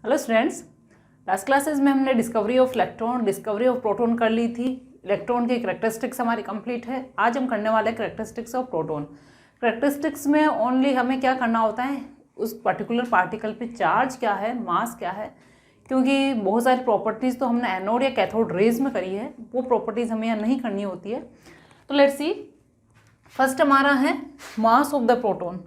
Hello students, last classes में हमने discovery of electron, discovery of proton कर ली थी। इलेक्ट्रॉन की कैरेक्टरिस्टिक्स हमारी कंप्लीट है। आज हम करने वाले हैं कैरेक्टरिस्टिक्स ऑफ प्रोटॉन। कैरेक्टरिस्टिक्स में ओनली हमें क्या करना होता है, उस पर्टिकुलर पार्टिकल पे चार्ज क्या है, मास क्या है, क्योंकि बहुत सारी प्रॉपर्टीज़ तो हमने एनोड या कैथोड रेज में करी है, वो प्रॉपर्टीज़ हमें यहाँ नहीं करनी होती है। तो लेट्स सी, फर्स्ट हमारा है mass of the proton.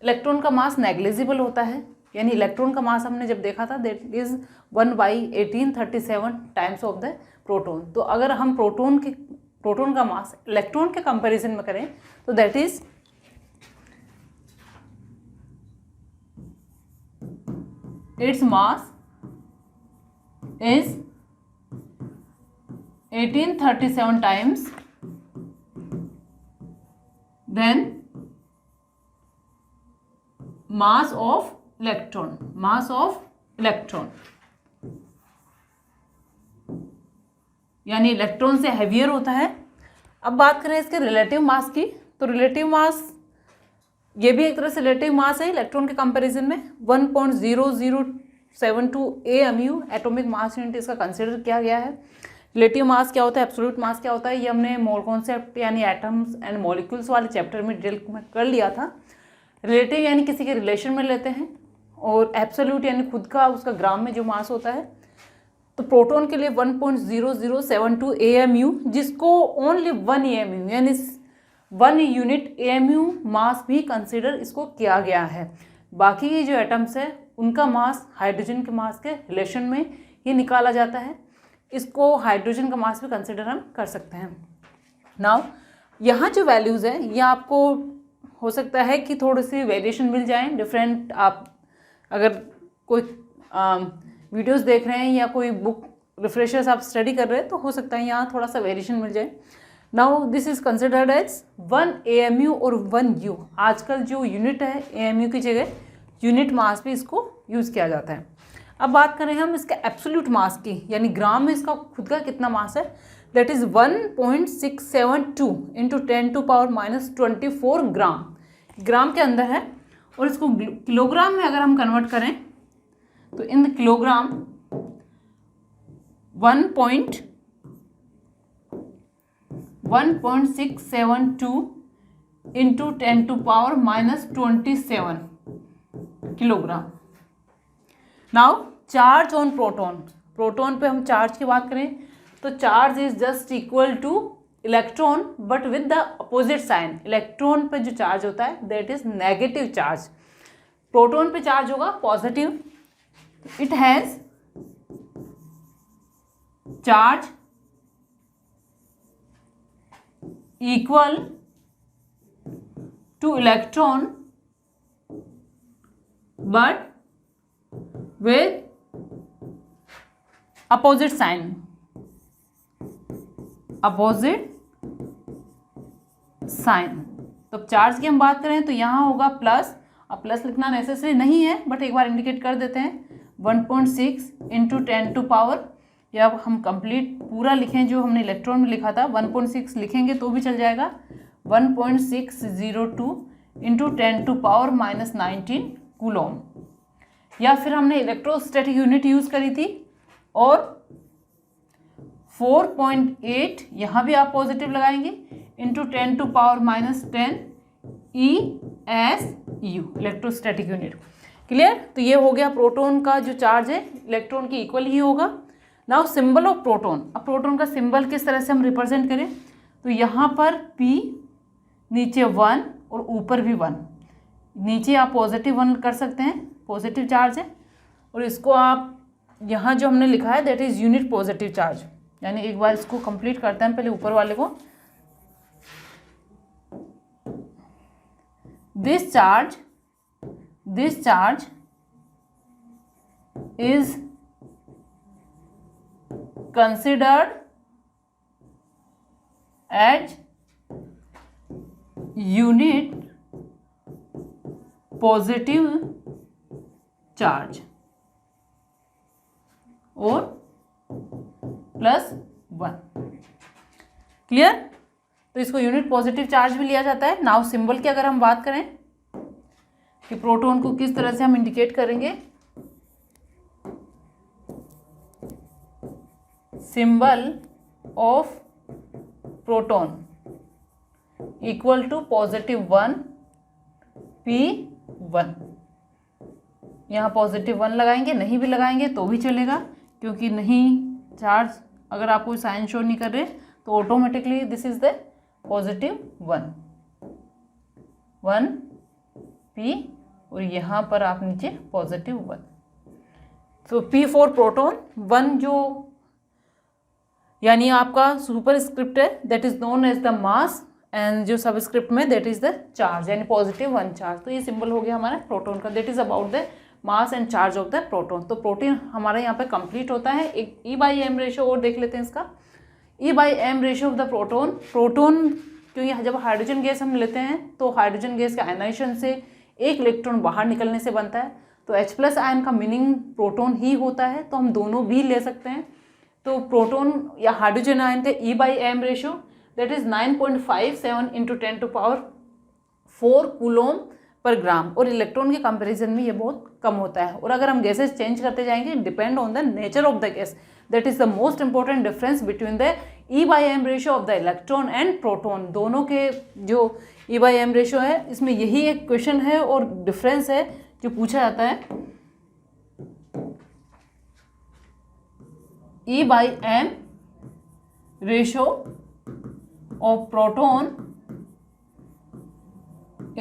Electron का मास नेग्लिजिबल होता है, यानी इलेक्ट्रॉन का मास हमने जब देखा था that is 1/1837 times of the proton. तो अगर हम प्रोटॉन का मास इलेक्ट्रॉन के कंपैरिजन में करें तो that is its mass is 1837 times than mass of electron, यानी इलेक्ट्रॉन से हैवियर होता है। अब बात करें इसके रिलेटिव मास की, तो रिलेटिव मास ये भी एक तरह से रिलेटिव मास है इलेक्ट्रॉन के कंपैरिजन में। 1.0072 AMU एटॉमिक मास यूनिट इसका कंसिडर किया गया है। रिलेटिव मास क्या होता है, एब्सोल्यूट मास क्या होता है, ये हमने मोल कॉन्सेप्ट यानी एटम्स एंड मॉलिक्यूल्स वाले चैप्टर में डिटेल में कर लिया था। रिलेटिव यानी किसी के रिलेशन में लेते हैं, और एब्सोल्यूट यानी खुद का उसका ग्राम में जो मास होता है। तो प्रोटॉन के लिए 1.0072 AMU, जिसको ओनली 1 AMU यानी 1 यूनिट AMU मास भी कंसिडर इसको किया गया है। बाकी के जो एटम्स है उनका मास हाइड्रोजन के मास के रिलेशन में ही निकाला जाता है। इसको हाइड्रोजन का मास भी कंसिडर हम कर सकते हैं। नाउ यहाँ जो वैल्यूज़ हैं ये आपको हो सकता है कि थोड़ी सी वेरिएशन मिल जाए डिफरेंट। आप अगर कोई वीडियोस देख रहे हैं या कोई बुक रिफ्रेशर्स आप स्टडी कर रहे हैं तो हो सकता है यहाँ थोड़ा सा वेरिएशन मिल जाए। Now this is considered as 1 AMU और 1 U। आजकल जो यूनिट है AMU की जगह यूनिट मास भी इसको यूज़ किया जाता है। अब बात करें हम इसका एब्सोल्यूट मास की, यानी ग्राम में इसका खुद का कितना मास है, दैट इज़ 1.672 इंटू 10⁻⁻24 ग्राम के अंदर है। और इसको किलोग्राम में अगर हम कन्वर्ट करें तो in kilogram 1.672 into 10⁻⁻27 kilogram. Now charge on proton पे हम चार्ज की बात करें तो charge is just equal to electron but with the opposite sign. Electron पे जो चार्ज होता है that is negative charge, proton पे चार्ज होगा positive. It has charge equal to electron but with opposite sign, तो चार्ज की हम बात करें तो यहाँ होगा प्लस। अब प्लस लिखना नेसेसरी नहीं है बट एक बार इंडिकेट कर देते हैं। 1.6 इंटू 10⁻, या हम कंप्लीट पूरा लिखें जो हमने इलेक्ट्रॉन में लिखा था 1.6 लिखेंगे तो भी चल जाएगा। 1.602 इंटू 10⁻⁻19 कूलॉम, या फिर हमने इलेक्ट्रोस्टैटिक यूनिट यूज़ करी थी। और 4.8 यहाँ भी आप पॉजिटिव लगाएंगे into 10⁻⁻10 ESU electrostatic unit. Clear? तो ये हो गया प्रोटॉन का जो चार्ज है इलेक्ट्रॉन की इक्वल ही होगा। Now symbol of proton. अब प्रोटॉन का सिंबल किस तरह से हम रिप्रेजेंट करें, तो यहाँ पर P, नीचे 1 और ऊपर भी 1। नीचे आप पॉजिटिव 1 कर सकते हैं, पॉजिटिव चार्ज है। और इसको आप यहाँ जो हमने लिखा है that is unit positive charge, यानी एक बार इसको कंप्लीट करते हैं पहले ऊपर वाले को। This charge is considered as unit positive charge और +1। क्लियर? तो इसको यूनिट पॉजिटिव चार्ज भी लिया जाता है। नाउ सिंबल की अगर हम बात करें कि प्रोटॉन को किस तरह से हम इंडिकेट करेंगे, symbol of proton equal to +1 p1। यहाँ +1 लगाएंगे, नहीं भी लगाएंगे तो भी चलेगा, क्योंकि नहीं चार्ज अगर आप कोई साइन शो नहीं कर रहे तो automatically this is the +1 p, और यहाँ पर आप नीचे +1। तो p4 प्रोटॉन 1 जो यानी आपका सुपर स्क्रिप्ट है that is known as the mass, and जो सबस्क्रिप्ट में दैट इज द चार्ज, यानी +1 चार्ज। तो ये सिंबल हो गया हमारा प्रोटॉन का, that is about the mass and charge of the proton. तो प्रोटीन हमारे यहाँ पे कंप्लीट होता है। एक E/M रेशियो और देख लेते हैं इसका। E/M ratio of the proton, proton क्योंकि जब हाइड्रोजन गैस हम लेते हैं तो हाइड्रोजन गैस के आयनाइजेशन से एक इलेक्ट्रॉन बाहर निकलने से बनता है, तो H+ आयन का मीनिंग प्रोटॉन ही होता है, तो हम दोनों भी ले सकते हैं। तो प्रोटॉन या हाइड्रोजन आयन के E/M ratio that is 9.57 × 10⁴ coulomb पर ग्राम, और इलेक्ट्रॉन के कंपैरिजन में ये बहुत कम होता है। और अगर हम गैसेस चेंज करते जाएंगे depend on the nature of the gas, that is the most important difference between the E/M ratio of the electron and proton. दोनों के जो E/M रेशियो है इसमें यही एक क्वेश्चन है और डिफरेंस है जो पूछा जाता है। E/M ratio of proton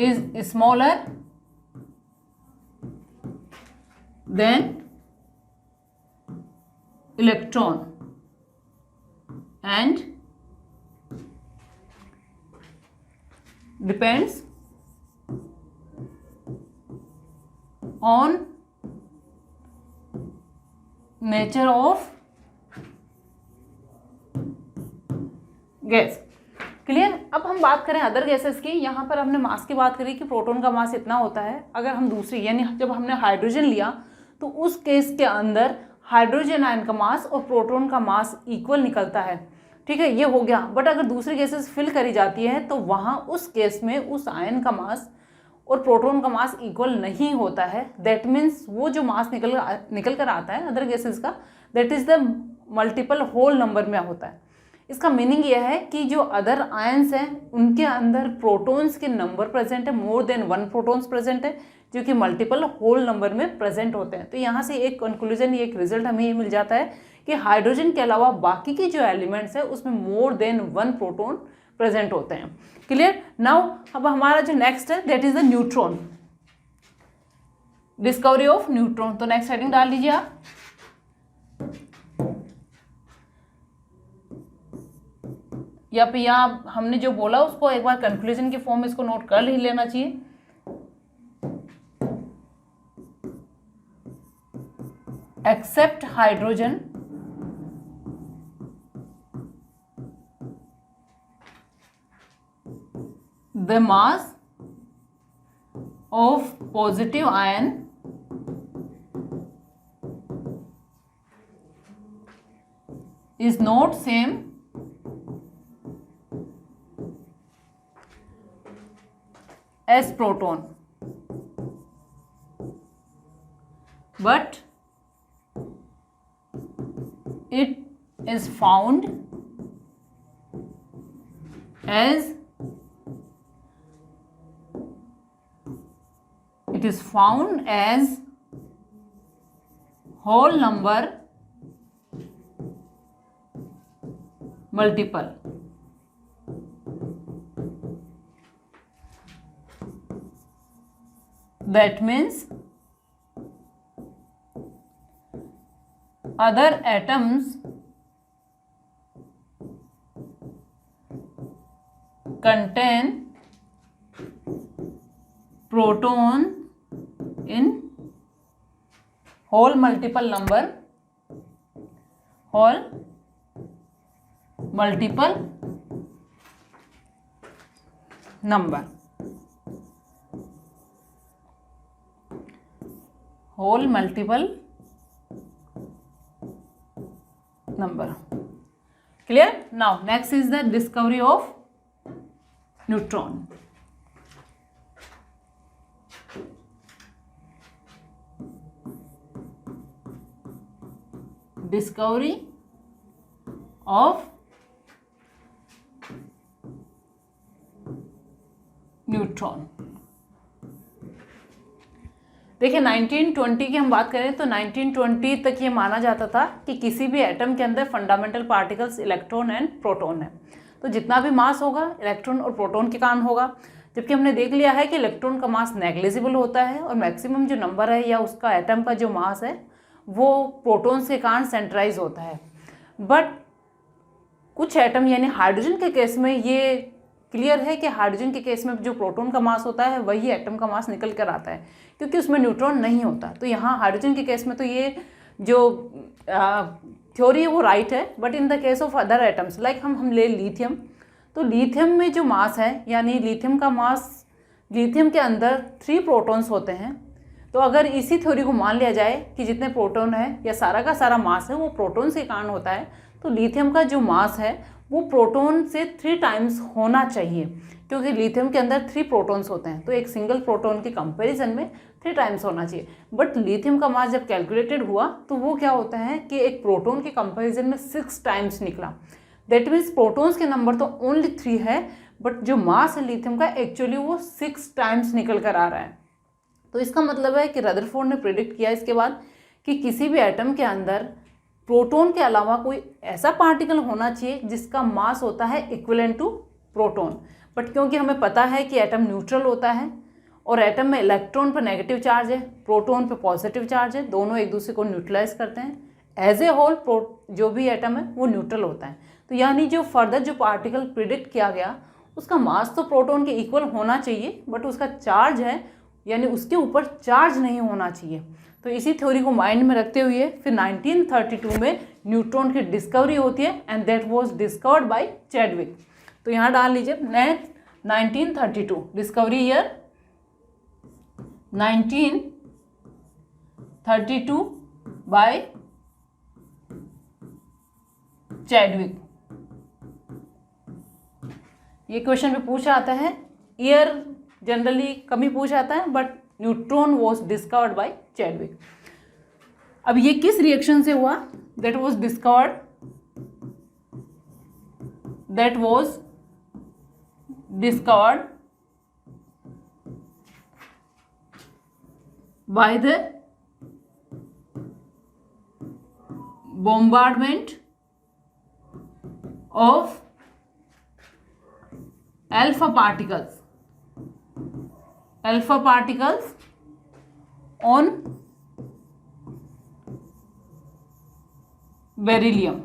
is smaller than electron and depends on nature of gas। Clear. अब हम बात करें अदर गैसेस की। यहाँ पर हमने मास की बात करी कि प्रोटॉन का मास इतना होता है। अगर हम दूसरी यानी जब हमने हाइड्रोजन लिया तो उस केस के अंदर हाइड्रोजन आयन का मास और प्रोटॉन का मास इक्वल निकलता है, ठीक है, ये हो गया। बट अगर दूसरी गैसेस फिल करी जाती है तो वहाँ उस केस में उस आयन का मास और प्रोटॉन का मास इक्वल नहीं होता है। दैट मीन्स वो जो मास निकल कर आता है अदर गैसेस का that is the multiple whole number में होता है। इसका मीनिंग यह है कि जो अदर आयंस हैं उनके अंदर प्रोटॉन्स के नंबर प्रेजेंट है, मोर देन 1 प्रोटॉन्स प्रेजेंट है, जो कि मल्टीपल होल नंबर में प्रेजेंट होते हैं। तो यहाँ से एक कंक्लूजन, एक रिजल्ट हमें ये मिल जाता है कि हाइड्रोजन के अलावा बाकी की जो एलिमेंट्स है उसमें मोर देन 1 प्रोटॉन प्रेजेंट होते हैं। क्लियर। नाउ अब हमारा जो नेक्स्ट है that is the neutron, discovery of neutron. तो नेक्स्ट हेडिंग डाल लीजिए आप। या फिर यहाँ हमने जो बोला उसको एक बार कंक्लूजन के फॉर्म में इसको नोट कर ही लेना चाहिए। Except hydrogen the mass of positive ion is not same as proton, but it is found as whole number multiple। That means other atoms contain proton in whole multiple number, whole multiple number, whole multiple number। Clear? Now next is the discovery of neutron। discovery of neutron. देखिए 1920 की हम बात करें तो 1920 तक ये माना जाता था कि किसी भी एटम के अंदर fundamental particles electron and proton है, तो जितना भी मास होगा इलेक्ट्रॉन और प्रोटॉन के कारण होगा। जबकि हमने देख लिया है कि इलेक्ट्रॉन का मास नेग्लिजिबल होता है और मैक्सिमम जो नंबर है या उसका एटम का जो मास है वो प्रोटॉन्स के कारण सेंट्राइज होता है। बट कुछ एटम यानी हाइड्रोजन के केस में ये क्लियर है कि हाइड्रोजन के केस में जो प्रोटॉन का मास होता है वही एटम का मास निकल कर आता है, क्योंकि उसमें न्यूट्रॉन नहीं होता। तो यहाँ हाइड्रोजन के केस में तो ये जो थ्योरी है वो राइट है। But in the case of other atoms like हम ले लिथियम, तो लिथियम में जो मास है यानी लिथियम का मास, लिथियम के अंदर 3 प्रोटॉन्स होते हैं। तो अगर इसी थ्योरी को मान लिया जाए कि जितने प्रोटॉन है या सारा का सारा मास है वो प्रोटॉन के कारण होता है, तो लिथियम का जो मास है वो प्रोटॉन से 3 टाइम्स होना चाहिए, क्योंकि लिथियम के अंदर 3 प्रोटॉन्स होते हैं। तो एक सिंगल प्रोटॉन के कंपैरिजन में 3 टाइम्स होना चाहिए। बट लिथियम का मास जब कैलकुलेटेड हुआ तो वो क्या होता है कि एक प्रोटॉन के कंपैरिजन में 6 टाइम्स निकला। दैट मीन्स प्रोटॉन्स के नंबर तो ओनली 3 है, बट जो मास है लिथियम का एक्चुअली वो 6 टाइम्स निकल कर आ रहा है। तो इसका मतलब है कि रदरफोर्ड ने प्रिडिक्ट किया इसके बाद कि किसी भी एटम के अंदर प्रोटॉन के अलावा कोई ऐसा पार्टिकल होना चाहिए जिसका मास होता है इक्विवेलेंट टू प्रोटॉन। बट क्योंकि हमें पता है कि एटम न्यूट्रल होता है और एटम में इलेक्ट्रॉन पर नेगेटिव चार्ज है, प्रोटॉन पर पॉजिटिव चार्ज है, दोनों एक दूसरे को न्यूट्रलाइज करते हैं, एज ए होल जो भी एटम है वो न्यूट्रल होता है। तो यानी जो फर्दर जो पार्टिकल प्रिडिक्ट किया गया उसका मास तो प्रोटॉन के इक्वल होना चाहिए, बट उसका चार्ज है यानी उसके ऊपर चार्ज नहीं होना चाहिए। तो इसी थ्योरी को माइंड में रखते हुए फिर 1932 में न्यूट्रॉन की डिस्कवरी होती है and that was discovered by Chadwick. तो यहाँ डाल लीजिए 1932 डिस्कवरी ईयर 1932 बाय चैडविक। ये क्वेश्चन पे पूछा आता है, ईयर जनरली कम ही पूछा आता है, but neutron was discovered by Chadwick. अब ये किस रिएक्शन से हुआ? That was discovered by the bombardment of alpha particles on beryllium.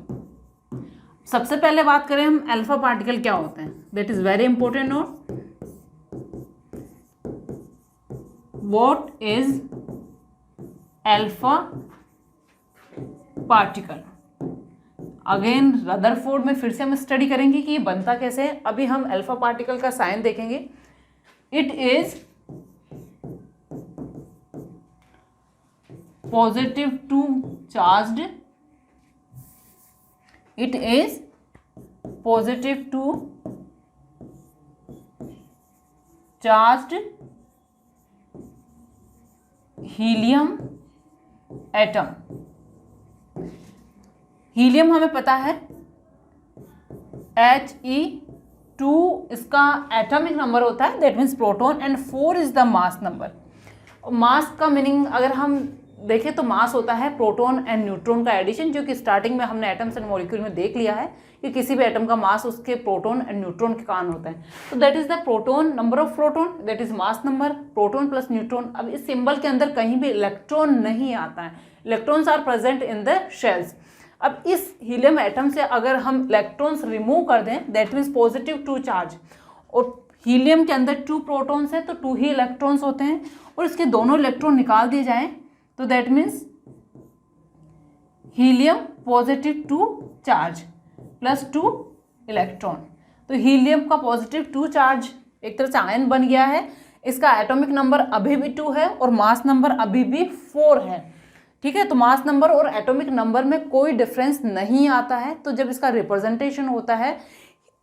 सबसे पहले बात करें हम अल्फा पार्टिकल क्या होते हैं, that is very important note. What is alpha particle? Again Rutherford में फिर से हम स्टडी करेंगे कि ये बनता कैसे है। अभी हम अल्फा पार्टिकल का साइन देखेंगे। It is positive two charged, it is positive to charged helium atom। Helium हमें पता है He2 इसका एटॉमिक नंबर होता है, that means proton, and 4 is the mass number. Mass का मीनिंग अगर हम देखें तो मास होता है प्रोटॉन एंड न्यूट्रॉन का एडिशन, जो कि स्टार्टिंग में हमने एटम्स एंड मॉलिक्यूल में देख लिया है कि किसी भी एटम का मास उसके प्रोटॉन एंड न्यूट्रॉन के कारण होता है। तो that is the proton, number of proton, that is mass number, proton plus neutron. अब इस सिंबल के अंदर कहीं भी इलेक्ट्रॉन नहीं आता है, electrons are present in the shells. अब इस हीलियम एटम से अगर हम इलेक्ट्रॉन्स रिमूव कर दें, दैट मीन्स पॉजिटिव 2 चार्ज, और हीलियम के अंदर 2 प्रोटॉन्स है तो 2 ही इलेक्ट्रॉन्स होते हैं, और इसके दोनों इलेक्ट्रॉन निकाल दिए जाएं तो that means helium positive 2 charge plus 2 electron. तो हीलियम का पॉजिटिव 2 चार्ज एक तरह से आयन बन गया है। इसका एटॉमिक नंबर अभी भी 2 है और मास नंबर अभी भी 4 है। ठीक है, तो मास नंबर और एटॉमिक नंबर में कोई डिफरेंस नहीं आता है। तो जब इसका रिप्रेजेंटेशन होता है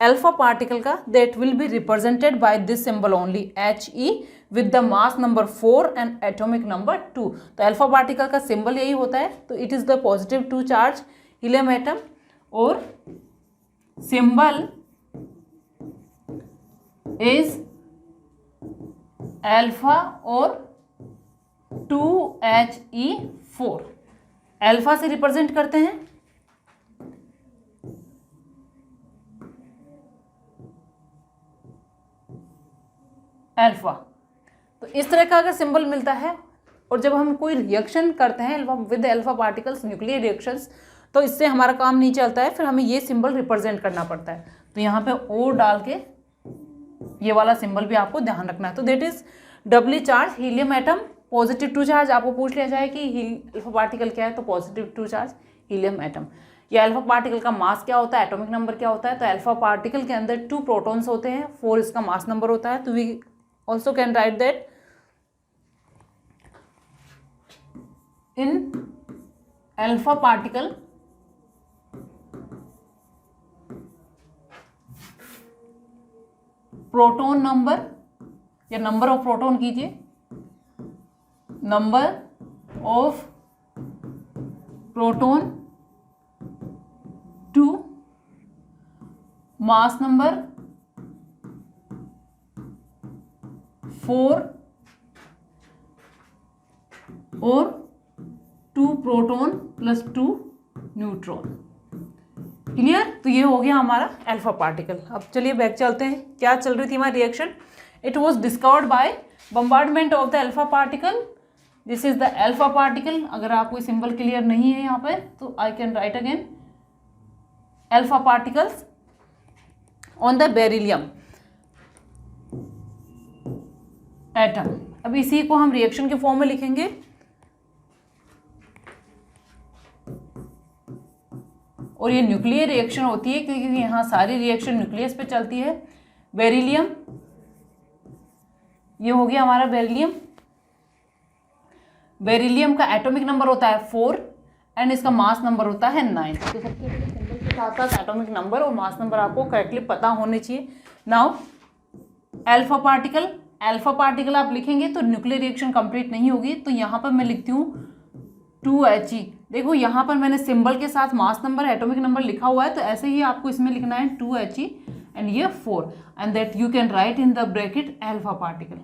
अल्फा पार्टिकल का, that will be represented by this symbol only He with the mass number 4 and atomic number 2। तो अल्फा पार्टिकल का सिंबल यही होता है। तो it is the positive 2 charge helium atom और symbol is alpha और 2He4, alpha से represent करते हैं, अल्फा। तो इस तरह का अगर सिंबल मिलता है और जब हम कोई रिएक्शन करते हैं with alpha particles, nuclear reactions, तो इससे हमारा काम नहीं चलता है, फिर हमें ये सिंबल रिप्रेजेंट करना पड़ता है। तो यहाँ पे ओ डाल के ये वाला सिंबल भी आपको ध्यान रखना है। तो that is doubly charge helium atom, positive 2 charge. आपको पूछ लिया जाए कि अल्फा पार्टिकल क्या है, तो पॉजिटिव 2 चार्ज हीलियम एटम। या अल्फा पार्टिकल का मास क्या होता है, एटॉमिक नंबर क्या होता है, तो अल्फा पार्टिकल के अंदर 2 प्रोटॉन्स होते हैं, 4 इसका मास नंबर होता है। तो we also can write that in alpha particle proton number, या नंबर ऑफ प्रोटॉन कीजिए, number of proton to mass number 4 और 2 प्रोटॉन प्लस 2 न्यूट्रॉन। क्लियर? तो ये हो गया हमारा अल्फा पार्टिकल। अब चलिए बैक चलते हैं, क्या चल रही थी हमारी reaction. It was discovered by bombardment of the alpha particle, this is the alpha particle. अगर आपको सिंबल क्लियर नहीं है यहाँ पे तो I can write again, alpha particles on the beryllium atom. अब इसी को हम रिएक्शन के फॉर्म में लिखेंगे, और ये न्यूक्लियर रिएक्शन होती है क्योंकि यहाँ सारी रिएक्शन न्यूक्लियस पे चलती है। बेरिलियम, ये हो गया हमारा बेरिलियम। बेरिलियम का एटॉमिक नंबर होता है 4 एंड इसका मास नंबर होता है 9। तो सबसे पहले सिंबल के साथ साथ एटॉमिक नंबर और मास नंबर आपको करेक्टली पता होने चाहिए। Now alpha particle, alpha particle आप लिखेंगे तो न्यूक्लियर रिएक्शन कंप्लीट नहीं होगी। तो यहाँ पर मैं लिखती हूँ 2He। देखो यहाँ पर मैंने सिंबल के साथ मास नंबर, एटॉमिक नंबर लिखा हुआ है, तो ऐसे ही आपको इसमें लिखना है 2He एंड ये 4 and that you can write in the bracket alpha particle,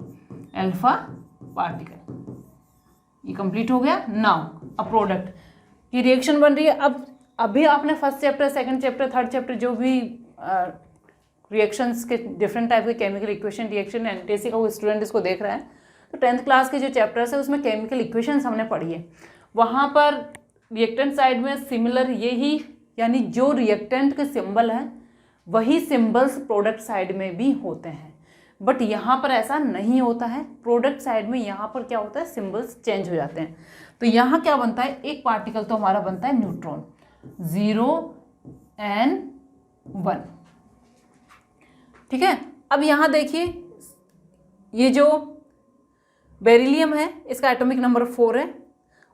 alpha particle. ये कंप्लीट हो गया। नाउ अ प्रोडक्ट की रिएक्शन बन रही है। अब अभी आपने first chapter, second chapter, third chapter जो भी रिएक्शंस के डिफरेंट टाइप के केमिकल इक्वेशन, रिएक्शन एंटीसी का वो स्टूडेंट इसको देख रहा है, तो 10th क्लास के जो चैप्टर्स है उसमें केमिकल इक्वेशंस हमने पढ़ी है। वहाँ पर रिएक्टेंट साइड में सिमिलर यही, यानी जो रिएक्टेंट के सिंबल हैं वही सिंबल्स प्रोडक्ट साइड में भी होते हैं, बट यहाँ पर ऐसा नहीं होता है। प्रोडक्ट साइड में यहाँ पर क्या होता है, सिंबल्स चेंज हो जाते हैं। तो यहाँ क्या बनता है, एक पार्टिकल तो हमारा बनता है न्यूट्रॉन, 0n1। ठीक है। अब यहाँ देखिए, ये जो बेरिलियम है इसका एटॉमिक नंबर 4 है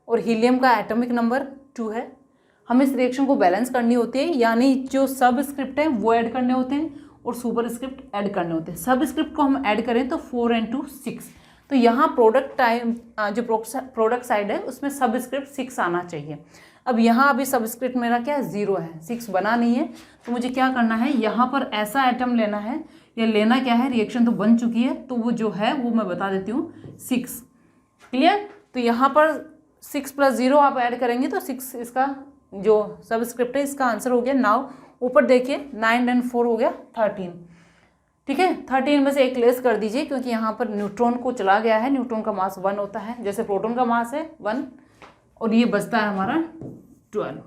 और हीलियम का एटॉमिक नंबर 2 है। हम इस रिएक्शन को बैलेंस करनी होती है, यानी जो सब स्क्रिप्ट है वो ऐड करने होते हैं और सुपर स्क्रिप्ट ऐड करने होते हैं। सब स्क्रिप्ट को हम ऐड करें तो 4 and 2 6। तो यहाँ प्रोडक्ट टाइम, जो प्रोडक्ट साइड है उसमें सब स्क्रिप्ट 6 आना चाहिए। अब यहाँ अभी सब स्क्रिप्ट मेरा क्या है, 0 है, 6 बना नहीं है। तो मुझे क्या करना है, यहाँ पर ऐसा आइटम लेना है, या लेना क्या है, रिएक्शन तो बन चुकी है तो वो जो है वो मैं बता देती हूँ 6। क्लियर? तो यहाँ पर 6 + 0 आप ऐड करेंगे तो 6 इसका जो सब स्क्रिप्ट है इसका आंसर हो गया। नाउ ऊपर देखिए 9 and 4 हो गया 13। ठीक है, 13 में से एक लेस कर दीजिए क्योंकि यहाँ पर न्यूट्रॉन को चला गया है। न्यूट्रॉन का मास 1 होता है, जैसे प्रोटॉन का मास है 1, और ये बचता है हमारा 12।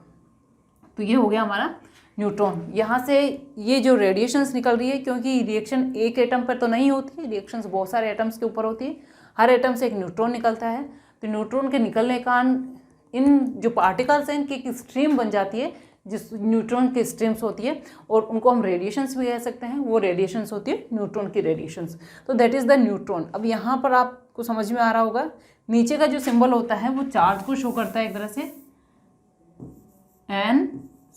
तो ये हो गया हमारा न्यूट्रॉन। यहाँ से ये जो रेडिएशंस निकल रही है, क्योंकि रिएक्शन एक एटम पर तो नहीं होती, रिएक्शंस बहुत सारे एटम्स के ऊपर होती है, हर एटम से एक न्यूट्रॉन निकलता है। तो न्यूट्रॉन के निकलने का इन जो पार्टिकल्स हैं इनकी एक स्ट्रीम बन जाती है, जिस न्यूट्रॉन की स्ट्रीम्स होती है, और उनको हम रेडिएशंस भी कह सकते हैं। वो रेडिएशंस होती है न्यूट्रॉन की रेडिएशंस। तो दैट इज़ द न्यूट्रॉन। अब यहाँ पर आपको समझ में आ रहा होगा, नीचे का जो सिंबल होता है वो चार्ज को शो करता है एक तरह से, n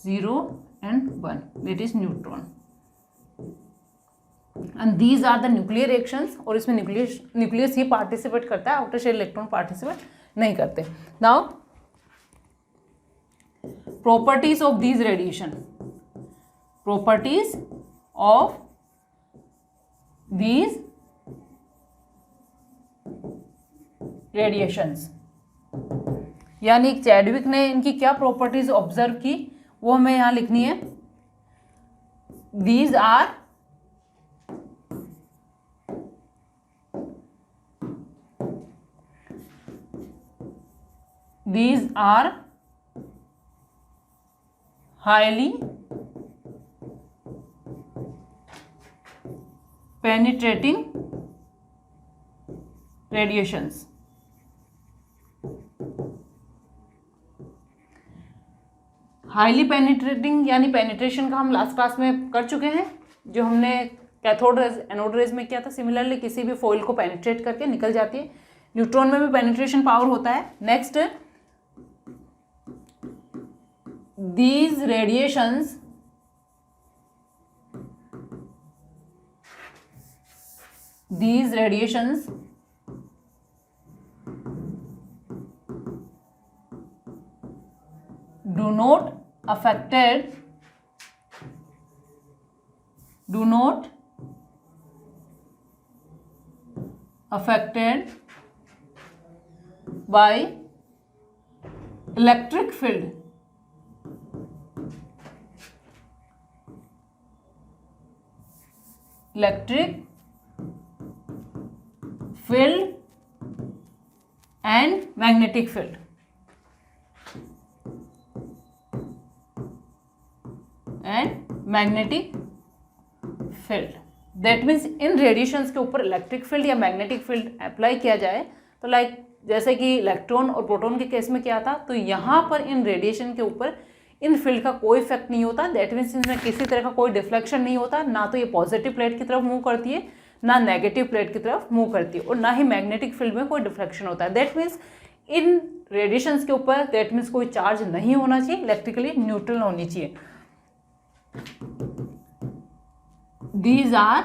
0 and 1, that is neutron. And these are the nuclear reactions, और इसमें न्यूक्लियस ही पार्टिसिपेट करता है, आउटर शेल इलेक्ट्रॉन पार्टिसिपेट नहीं करते। Now properties of these radiation. properties of these radiations, यानी चैडविक ने इनकी क्या प्रॉपर्टीज ऑब्जर्व की वो हमें यहां लिखनी है। These are highly penetrating radiations. Highly penetrating यानी पेनिट्रेशन का हम लास्ट क्लास में कर चुके हैं, जो हमने कैथोड रेज एनोड रेज में किया था। सिमिलरली किसी भी फॉइल को पेनिट्रेट करके निकल जाती है। न्यूट्रॉन में भी पेनिट्रेशन पावर होता है। Next, these radiations do not affected by electric field. Electric field and magnetic field. Magnetic field, that means in radiations के ऊपर इलेक्ट्रिक फील्ड या मैग्नेटिक फील्ड अप्लाई किया जाए तो लाइक जैसे कि इलेक्ट्रॉन और प्रोटॉन के केस में क्या था, तो यहाँ पर इन रेडिएशन के ऊपर इन फील्ड का कोई इफेक्ट नहीं होता। दैट मीन्स इसमें किसी तरह का कोई डिफ्लेक्शन नहीं होता, ना तो ये पॉजिटिव प्लेट की तरफ मूव करती है, ना नेगेटिव प्लेट की तरफ मूव करती है, और ना ही मैग्नेटिक फील्ड में कोई डिफ्लेक्शन होता है। दैट मीन्स इन रेडिएशंस के ऊपर दैट मीन्स कोई चार्ज नहीं होना चाहिए, इलेक्ट्रिकली न्यूट्रल होनी चाहिए। These are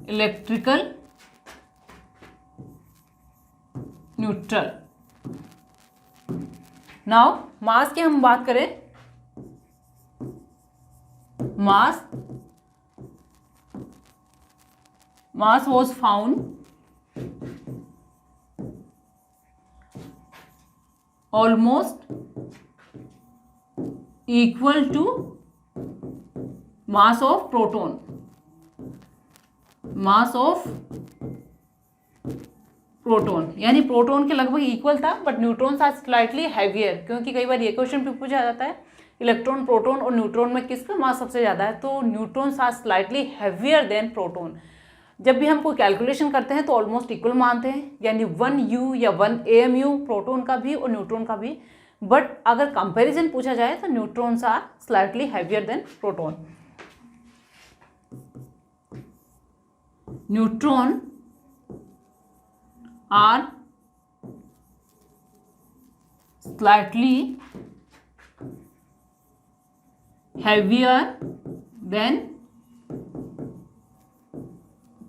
electrical neutral. Now मास की हम बात करें, mass was found almost equal to mass of proton. Mass of proton यानी प्रोटॉन के लगभग इक्वल था, but neutrons are slightly heavier, क्योंकि कई बार ये क्वेश्चन भी पूछा जाता है इलेक्ट्रॉन, प्रोटॉन और न्यूट्रॉन में किसका मास सबसे ज़्यादा है, तो neutrons are slightly heavier than proton. जब भी हम कोई कैलकुलेशन करते हैं तो ऑलमोस्ट इक्वल मानते हैं, यानी 1U या 1 AMU प्रोटॉन का भी और न्यूट्रॉन का भी, बट अगर कंपैरिजन पूछा जाए तो neutrons are slightly heavier than proton. Neutron are slightly heavier than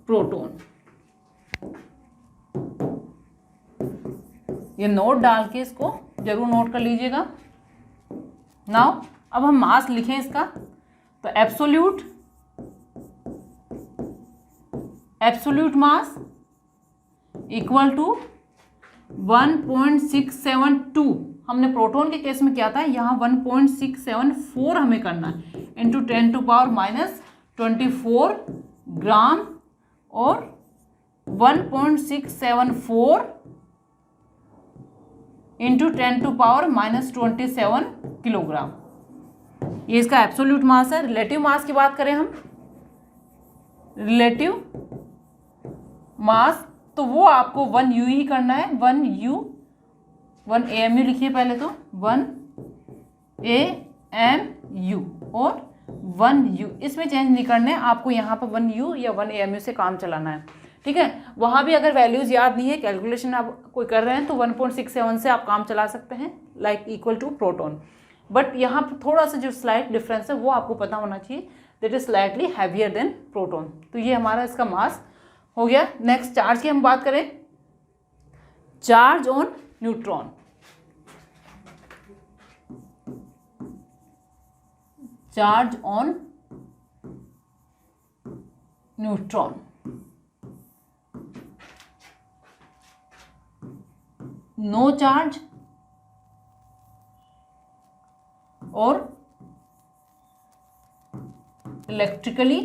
proton. ये नोट डाल के इसको जरूर नोट कर लीजिएगा। नाउ अब हम मास लिखें इसका, तो एब्सोल्यूट मास इक्वल टू 1.672। हमने प्रोटॉन के केस में किया था, यहाँ 1.674 हमें करना है, इंटू 10⁻⁻24 ग्राम, और 1.674 इंटू 10⁻⁻27 किलोग्राम। ये इसका एब्सोल्यूट मास है। रिलेटिव मास की बात करें हम, रिलेटिव मास तो वो आपको 1U ही करना है। 1U 1 AMU लिखिए पहले, तो 1 AMU और 1U, इसमें चेंज नहीं करने आपको, यहाँ पर 1U या 1 AMU से काम चलाना है। ठीक है, वहाँ भी अगर वैल्यूज़ याद नहीं है, कैलकुलेशन आप कोई कर रहे हैं, तो 1.67 से आप काम चला सकते हैं, like equal to proton. But यहाँ पर थोड़ा सा जो स्लाइट डिफरेंस है वो आपको पता होना चाहिए, that is slightly heavier than proton. तो ये हमारा इसका मास हो गया। नेक्स्ट चार्ज की हम बात करें, charge on neutron. Charge on neutron, no charge और electrically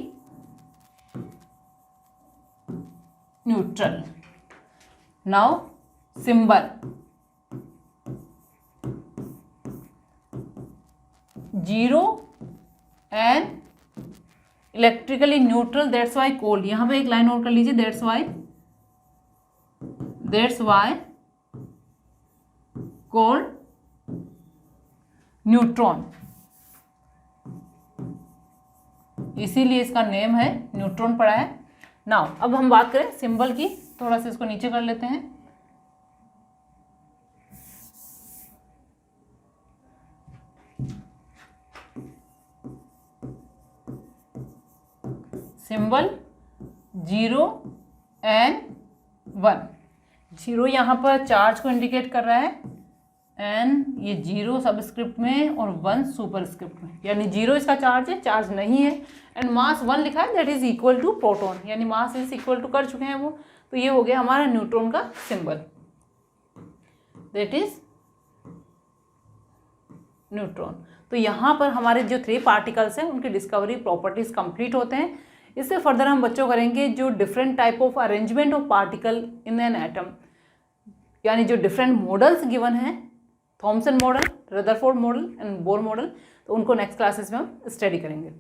neutral. Now symbol, 0 and electrically neutral, that's why called. यहां पे एक लाइन नोट कर लीजिए, दैट्स वाई कोल्ड न्यूट्रॉन, इसीलिए इसका नेम है न्यूट्रॉन पड़ा है। नाउ अब हम बात करें सिंबल की, थोड़ा सा इसको नीचे कर लेते हैं। Symbol 0 and 1। 0 यहाँ पर चार्ज को इंडिकेट कर रहा है, एंड ये 0 सबस्क्रिप्ट में और 1 सुपरस्क्रिप्ट में, यानी 0 इसका चार्ज है, चार्ज नहीं है, एंड मास 1 लिखा है, that is equal to proton, यानी मास इज इक्वल टू कर चुके हैं वो। तो ये हो गया हमारा न्यूट्रॉन का सिंबल, दैट इज न्यूट्रॉन। तो यहाँ पर हमारे जो 3 पार्टिकल्स हैं उनकी डिस्कवरी प्रॉपर्टीज कंप्लीट होते हैं। इससे फर्दर हम बच्चों करेंगे जो different type of arrangement of particle in an atom, यानी जो डिफरेंट मॉडल्स गिवन हैं, Thompson model, Rutherford model and Bohr model, तो उनको नेक्स्ट क्लासेस में हम स्टडी करेंगे।